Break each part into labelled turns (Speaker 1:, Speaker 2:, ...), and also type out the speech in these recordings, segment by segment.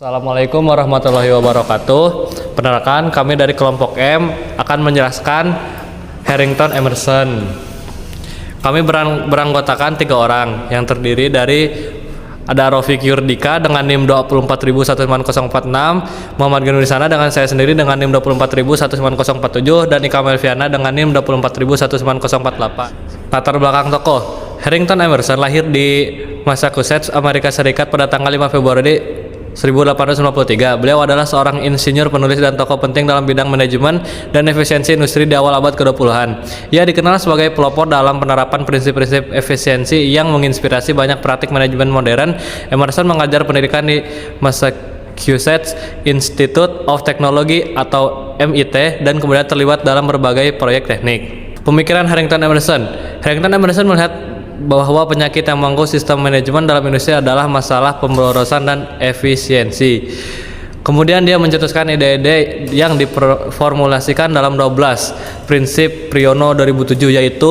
Speaker 1: Assalamualaikum warahmatullahi wabarakatuh. Perkenalkan, kami dari kelompok M akan menjelaskan Harrington Emerson. Kami beranggotakan 3 orang yang terdiri dari ada Rofik Yurdika dengan NIM 24146, Muhammad Genurisana dengan saya sendiri dengan NIM 24147, dan Ika Melviana dengan NIM 24148. Latar belakang tokoh: Harrington Emerson lahir di Massachusetts, Amerika Serikat pada tanggal 5 Februari 1893. Beliau adalah seorang insinyur, penulis, dan tokoh penting dalam bidang manajemen dan efisiensi industri di awal abad ke-20-an. Ia dikenal sebagai pelopor dalam penerapan prinsip-prinsip efisiensi yang menginspirasi banyak praktik manajemen modern. Emerson mengajar pendidikan di Massachusetts Institute of Technology atau MIT dan kemudian terlibat dalam berbagai proyek teknik. Pemikiran Harrington Emerson melihat bahwa penyakit yang mengganggu sistem manajemen dalam industri adalah masalah pemborosan dan efisiensi. Kemudian dia mencetuskan ide-ide yang diformulasikan dalam 12 prinsip Priyono 2007, yaitu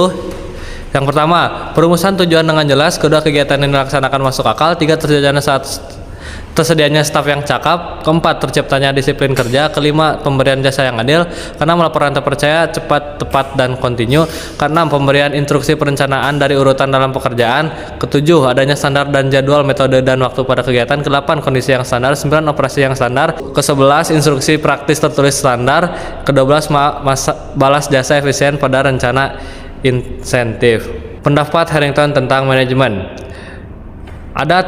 Speaker 1: yang pertama, perumusan tujuan dengan jelas; kedua, kegiatan yang dilaksanakan masuk akal; tiga, tersedianya staf yang cakap; keempat, terciptanya disiplin kerja; kelima, pemberian jasa yang adil; keenam, laporan terpercaya, cepat, tepat, dan kontinu; keenam, pemberian instruksi perencanaan dari urutan dalam pekerjaan; ketujuh, adanya standar dan jadwal, metode, dan waktu pada kegiatan; kedelapan, kondisi yang standar; sembilan, operasi yang standar; kesebelas, instruksi praktis tertulis standar; kedua belas, balas jasa efisien pada rencana insentif. Pendapat Harrington tentang manajemen. Ada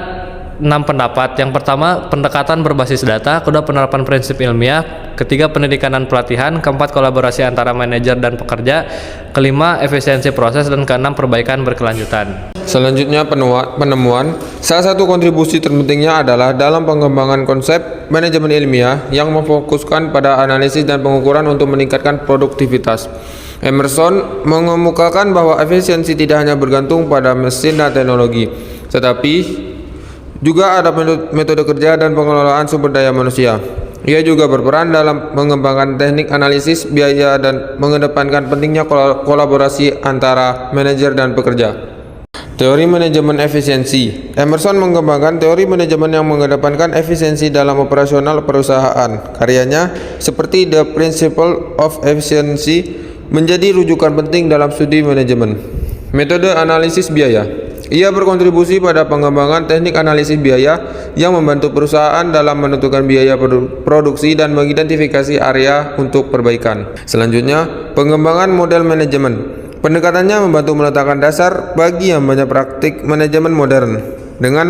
Speaker 1: 6 pendapat. Yang pertama, pendekatan berbasis data; kedua, penerapan prinsip ilmiah; ketiga, pendidikan dan pelatihan; keempat, kolaborasi antara manajer dan pekerja; kelima, efisiensi proses; dan keenam, perbaikan berkelanjutan.
Speaker 2: Selanjutnya, penemuan. Salah satu kontribusi terpentingnya adalah dalam pengembangan konsep manajemen ilmiah yang memfokuskan pada analisis dan pengukuran untuk meningkatkan produktivitas. Emerson mengemukakan bahwa efisiensi tidak hanya bergantung pada mesin dan teknologi, tetapi juga ada metode kerja dan pengelolaan sumber daya manusia. Ia juga berperan dalam mengembangkan teknik analisis biaya dan mengedepankan pentingnya kolaborasi antara manajer dan pekerja. Teori manajemen efisiensi. Emerson mengembangkan teori manajemen yang mengedepankan efisiensi dalam operasional perusahaan. Karyanya seperti The Principle of Efficiency menjadi rujukan penting dalam studi manajemen. Metode analisis biaya. Ia berkontribusi pada pengembangan teknik analisis biaya yang membantu perusahaan dalam menentukan biaya produksi dan mengidentifikasi area untuk perbaikan. Selanjutnya, pengembangan model manajemen. Pendekatannya membantu meletakkan dasar bagi yang banyak praktik manajemen modern dengan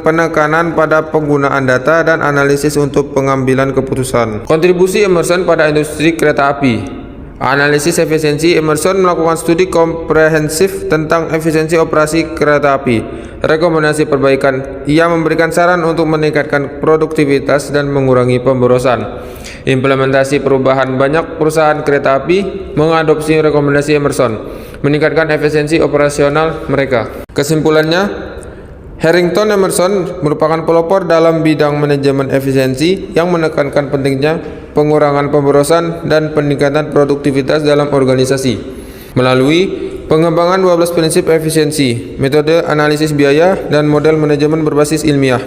Speaker 2: penekanan pada penggunaan data dan analisis untuk pengambilan keputusan. Kontribusi Emerson pada industri kereta api. Analisis efisiensi. Emerson melakukan studi komprehensif tentang efisiensi operasi kereta api. Rekomendasi perbaikan. Ia memberikan saran untuk meningkatkan produktivitas dan mengurangi pemborosan. Implementasi perubahan. Banyak perusahaan kereta api mengadopsi rekomendasi Emerson, meningkatkan efisiensi operasional mereka. Kesimpulannya, Harrington Emerson merupakan pelopor dalam bidang manajemen efisiensi yang menekankan pentingnya pengurangan pemborosan dan peningkatan produktivitas dalam organisasi melalui pengembangan 12 prinsip efisiensi, metode analisis biaya, dan model manajemen berbasis ilmiah.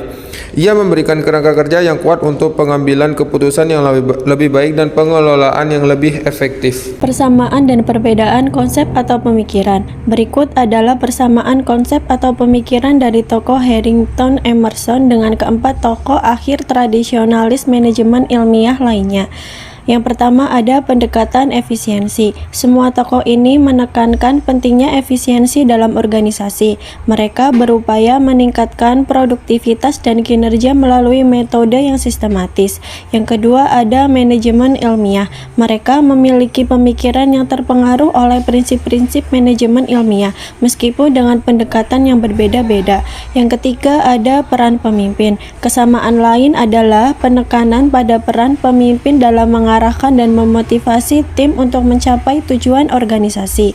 Speaker 2: Ia memberikan kerangka kerja yang kuat untuk pengambilan keputusan yang lebih baik dan pengelolaan yang lebih efektif.
Speaker 3: Persamaan dan perbedaan konsep atau pemikiran. Berikut adalah persamaan konsep atau pemikiran dari tokoh Harrington Emerson dengan keempat tokoh akhir tradisionalis manajemen ilmiah lainnya. Yang pertama, ada pendekatan efisiensi. Semua tokoh ini menekankan pentingnya efisiensi dalam organisasi. Mereka berupaya meningkatkan produktivitas dan kinerja melalui metode yang sistematis. Yang kedua, ada manajemen ilmiah. Mereka memiliki pemikiran yang terpengaruh oleh prinsip-prinsip manajemen ilmiah, meskipun dengan pendekatan yang berbeda-beda. Yang ketiga, ada peran pemimpin. Kesamaan lain adalah penekanan pada peran pemimpin dalam mengambil mengarahkan dan memotivasi tim untuk mencapai tujuan organisasi.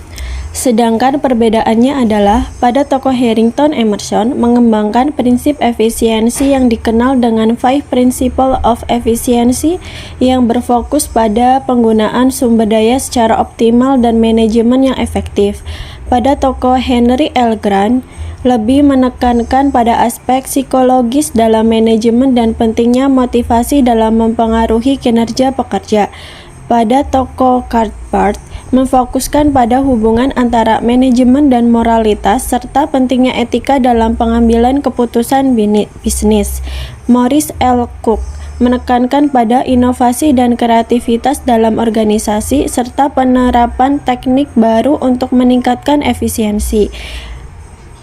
Speaker 3: Sedangkan perbedaannya adalah pada tokoh Harrington Emerson mengembangkan prinsip efisiensi yang dikenal dengan Five Principles of Efficiency yang berfokus pada penggunaan sumber daya secara optimal dan manajemen yang efektif. Pada tokoh Henry L. Grant lebih menekankan pada aspek psikologis dalam manajemen dan pentingnya motivasi dalam mempengaruhi kinerja pekerja. Pada tokoh Karl Barth memfokuskan pada hubungan antara manajemen dan moralitas serta pentingnya etika dalam pengambilan keputusan bisnis. Maurice L. Cook menekankan pada inovasi dan kreativitas dalam organisasi serta penerapan teknik baru untuk meningkatkan efisiensi.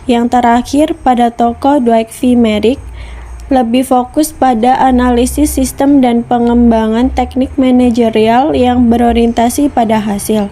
Speaker 3: Yang terakhir, pada tokoh Dwight V. Merrick lebih fokus pada analisis sistem dan pengembangan teknik manajerial yang berorientasi pada hasil.